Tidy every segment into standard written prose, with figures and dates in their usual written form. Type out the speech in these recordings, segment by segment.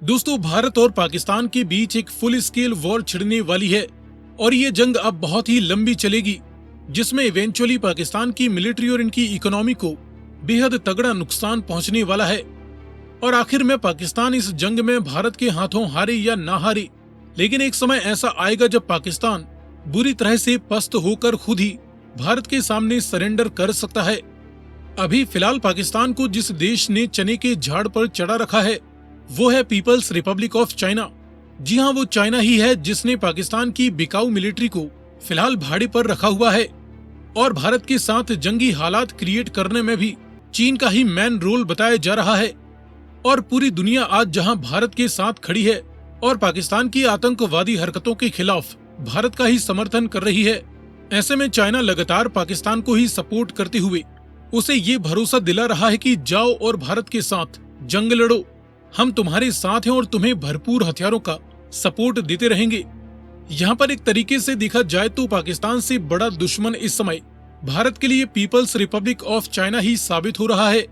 दोस्तों, भारत और पाकिस्तान के बीच एक फुल स्केल वॉर छिड़ने वाली है और ये जंग अब बहुत ही लंबी चलेगी, जिसमें इवेंचुअली पाकिस्तान की मिलिट्री और इनकी इकोनॉमी को बेहद तगड़ा नुकसान पहुंचने वाला है। और आखिर में पाकिस्तान इस जंग में भारत के हाथों हारे या ना हारे, लेकिन एक समय ऐसा आएगा जब पाकिस्तान बुरी तरह से पस्त होकर खुद ही भारत के सामने सरेंडर कर सकता है। अभी फिलहाल पाकिस्तान को जिस देश ने चने के झाड़ पर चढ़ा रखा है वो है पीपल्स रिपब्लिक ऑफ चाइना। जी हाँ, वो चाइना ही है जिसने पाकिस्तान की बिकाऊ मिलिट्री को फिलहाल भाड़े पर रखा हुआ है और भारत के साथ जंगी हालात क्रिएट करने में भी चीन का ही मेन रोल बताया जा रहा है। और पूरी दुनिया आज जहां भारत के साथ खड़ी है और पाकिस्तान की आतंकवादी हरकतों के खिलाफ भारत का ही समर्थन कर रही है, ऐसे में चाइना लगातार पाकिस्तान को ही सपोर्ट करते हुए उसे ये भरोसा दिला रहा है कि जाओ और भारत के साथ जंग लड़ो, हम तुम्हारे साथ हैं और तुम्हें भरपूर हथियारों का सपोर्ट देते रहेंगे। यहाँ पर एक तरीके से देखा जाए तो पाकिस्तान से बड़ा दुश्मन इस समय भारत के लिए पीपल्स रिपब्लिक ऑफ चाइना ही साबित हो रहा है।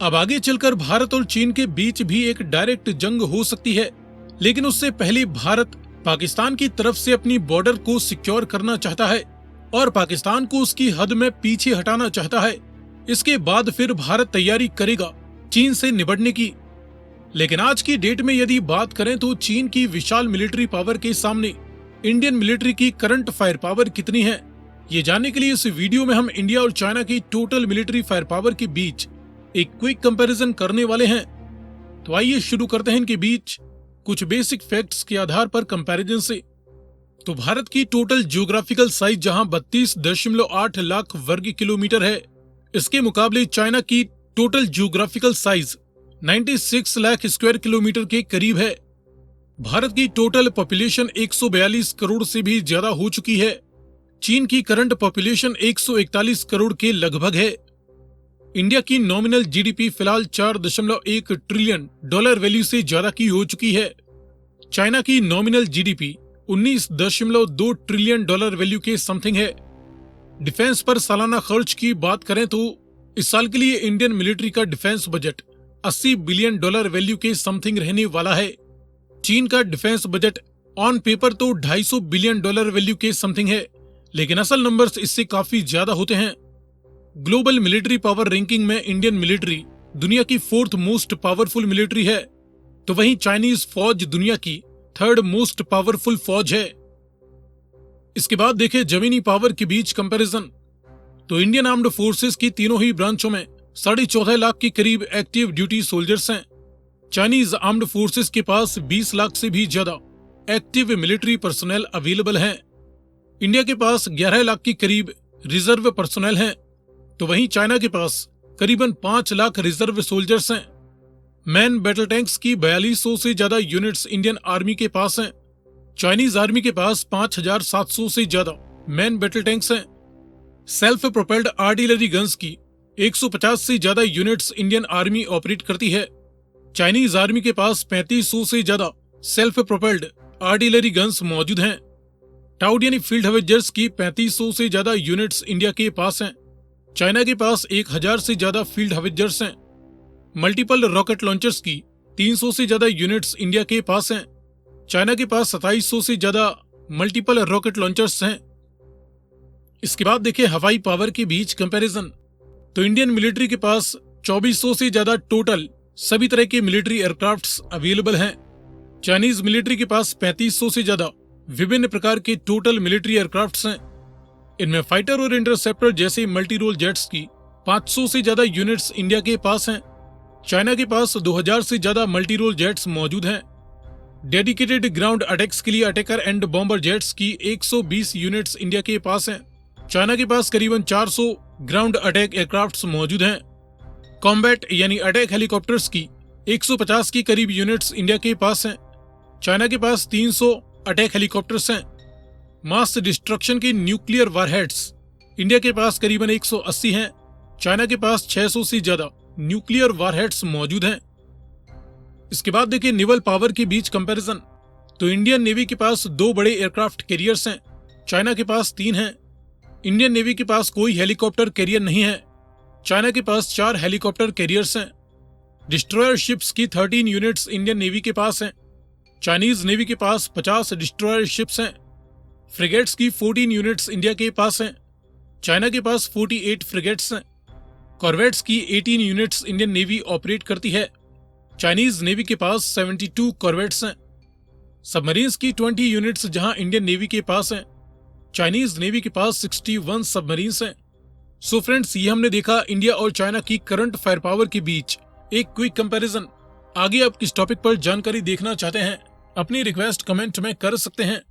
अब आगे चलकर भारत और चीन के बीच भी एक डायरेक्ट जंग हो सकती है, लेकिन उससे पहले भारत पाकिस्तान की तरफ से अपनी बॉर्डर को सिक्योर करना चाहता है और पाकिस्तान को उसकी हद में पीछे हटाना चाहता है। इसके बाद फिर भारत तैयारी करेगा चीन से निपटने की। लेकिन आज की डेट में यदि बात करें तो चीन की विशाल मिलिट्री पावर के सामने इंडियन मिलिट्री की करंट फायर पावर कितनी है, ये जानने के लिए इस वीडियो में हम इंडिया और चाइना की टोटल मिलिट्री फायर पावर के बीच एक क्विक कंपैरिजन करने वाले हैं। तो आइए शुरू करते हैं इनके बीच कुछ बेसिक फैक्ट्स के आधार पर कंपैरिजन से। तो भारत की टोटल जियोग्राफिकल साइज जहां 32.8 लाख वर्ग किलोमीटर है, इसके मुकाबले चाइना की total geographical size 96 lakh square kilometre के करीब है। भारत की टोटल पॉपुलेशन 142 करोड़ से भी ज्यादा हो चुकी है। चीन की करंट पॉपुलेशन 141 करोड़ के लगभग है। इंडिया की नॉमिनल जीडीपी फिलहाल 4.1 ट्रिलियन डॉलर वैल्यू से ज्यादा की हो चुकी है। चाइना की nominal GDP 19.2 trillion dollar value के समथिंग है। डिफेंस पर सालाना खर्च की बात करें तो इस साल के लिए इंडियन मिलिट्री का defence budget 80 billion dollar value के समथिंग रहने वाला है। चीन का डिफेंस बजट ऑन पेपर तो 250 बिलियन डॉलर वैल्यू के समथिंग है, लेकिन असल नंबर्स इससे काफी ज्यादा होते हैं। ग्लोबल मिलिट्री पावर रैंकिंग में इंडियन मिलिट्री दुनिया की 4th मोस्ट पावरफुल मिलिट्री है, तो वहीं चाइनीज फौज दुनिया की 3rd मोस्ट पावरफुल फौज है। इसके बाद देखें जमीनी पावर के बीच कंपैरिजन, तो इंडियन आर्म्ड फोर्सेस की तीनों ही ब्रांचों में 14.5 लाख के करीब एक्टिव ड्यूटी सोल्जर्स हैं। चाइनीज आर्म्ड फोर्सेस के पास 20 लाख से भी ज्यादा एक्टिव मिलिट्री पर्सनल अवेलेबल हैं। इंडिया के पास 11 लाख के करीब रिजर्व पर्सनल हैं, तो वहीं चाइना के पास करीबन 5 लाख रिजर्व सोल्जर्स हैं। मैन बैटल टैंक्स की 4200 से ज्यादा यूनिट्स इंडियन आर्मी के पास हैं। चाइनीज आर्मी के पास 5700 से ज्यादा मैन बैटल टैंक्स हैं। सेल्फ प्रोपेल्ड आर्टिलरी गन्स की 150 से ज्यादा यूनिट्स इंडियन आर्मी ऑपरेट करती है। चाइनीज आर्मी के पास 3500 से ज्यादा सेल्फ प्रोपेल्ड आर्टिलरी गन्स मौजूद हैं। टाउड यानी फील्ड हवेजर्स की 3500 से ज्यादा यूनिट्स इंडिया के पास हैं। चाइना के पास 1000 से ज्यादा फील्ड हवेजर्स हैं। मल्टीपल रॉकेट लॉन्चर्स की 300 से ज्यादा यूनिट्स इंडिया के पास हैं। चाइना के पास 2700 से ज्यादा मल्टीपल रॉकेट लॉन्चर्स हैं। इसके बाद देखें हवाई पावर के बीच कंपैरिजन, तो इंडियन मिलिट्री के पास 2400 से ज्यादा टोटल सभी तरह के मिलिट्री एयरक्राफ्ट्स अवेलेबल हैं। चाइनीज मिलिट्री के पास 3500 से ज्यादा विभिन्न प्रकार के टोटल मिलिट्री एयरक्राफ्ट्स हैं। इनमें फाइटर और इंटरसेप्टर जैसे मल्टी रोल जेट्स की 500 से ज्यादा यूनिट्स इंडिया के पास हैं। चाइना के पास 2000 से ज्यादा मल्टी रोल जेट्स मौजूद हैं। डेडिकेटेड ग्राउंड अटैक्स के लिए अटैकर एंड बॉम्बर जेट्स की 120 यूनिट्स इंडिया के पास हैं। चाइना के पास करीबन 400 ग्राउंड अटैक एयरक्राफ्ट्स मौजूद हैं। कॉम्बैट यानी अटैक हेलीकॉप्टर्स की 150 की करीब यूनिट्स इंडिया के पास हैं। चाइना के पास 300 अटैक हेलीकॉप्टर्स हैं। मास डिस्ट्रक्शन के न्यूक्लियर वारहेड्स इंडिया के पास करीबन 180 हैं। चाइना के पास 600 से ज्यादा न्यूक्लियर वारहेड्स मौजूद हैं। इसके बाद देखिए नेवल पावर के बीच कंपैरिजन, तो इंडियन नेवी के पास 2 बड़े एयरक्राफ्ट कैरियर्स हैं। चाइना के पास 3 हैं। इंडियन नेवी के पास कोई हेलीकॉप्टर कैरियर नहीं है। चाइना के पास 4 हेलीकॉप्टर कैरियर्स हैं। डिस्ट्रॉयर शिप्स की 13 यूनिट्स इंडियन नेवी के पास हैं। चाइनीज नेवी के पास 50 डिस्ट्रॉयर शिप्स हैं। फ्रिगेट्स की 14 यूनिट्स इंडिया के पास हैं। चाइना के पास 48 फ्रिगेट्स हैं। कॉर्वेट्स की 18 यूनिट्स इंडियन नेवी ऑपरेट करती है। चाइनीज नेवी के पास 72 कॉर्वेट्स हैं। सबमरीन्स की 20 यूनिट्स जहां इंडियन नेवी के पास हैं, चाइनीज नेवी के पास 61 सबमरीन्स हैं। सो फ्रेंड्स, ये हमने देखा इंडिया और चाइना की करंट फायर पावर के बीच एक क्विक कंपैरिजन। आगे आप किस टॉपिक पर जानकारी देखना चाहते हैं, अपनी रिक्वेस्ट कमेंट में कर सकते हैं।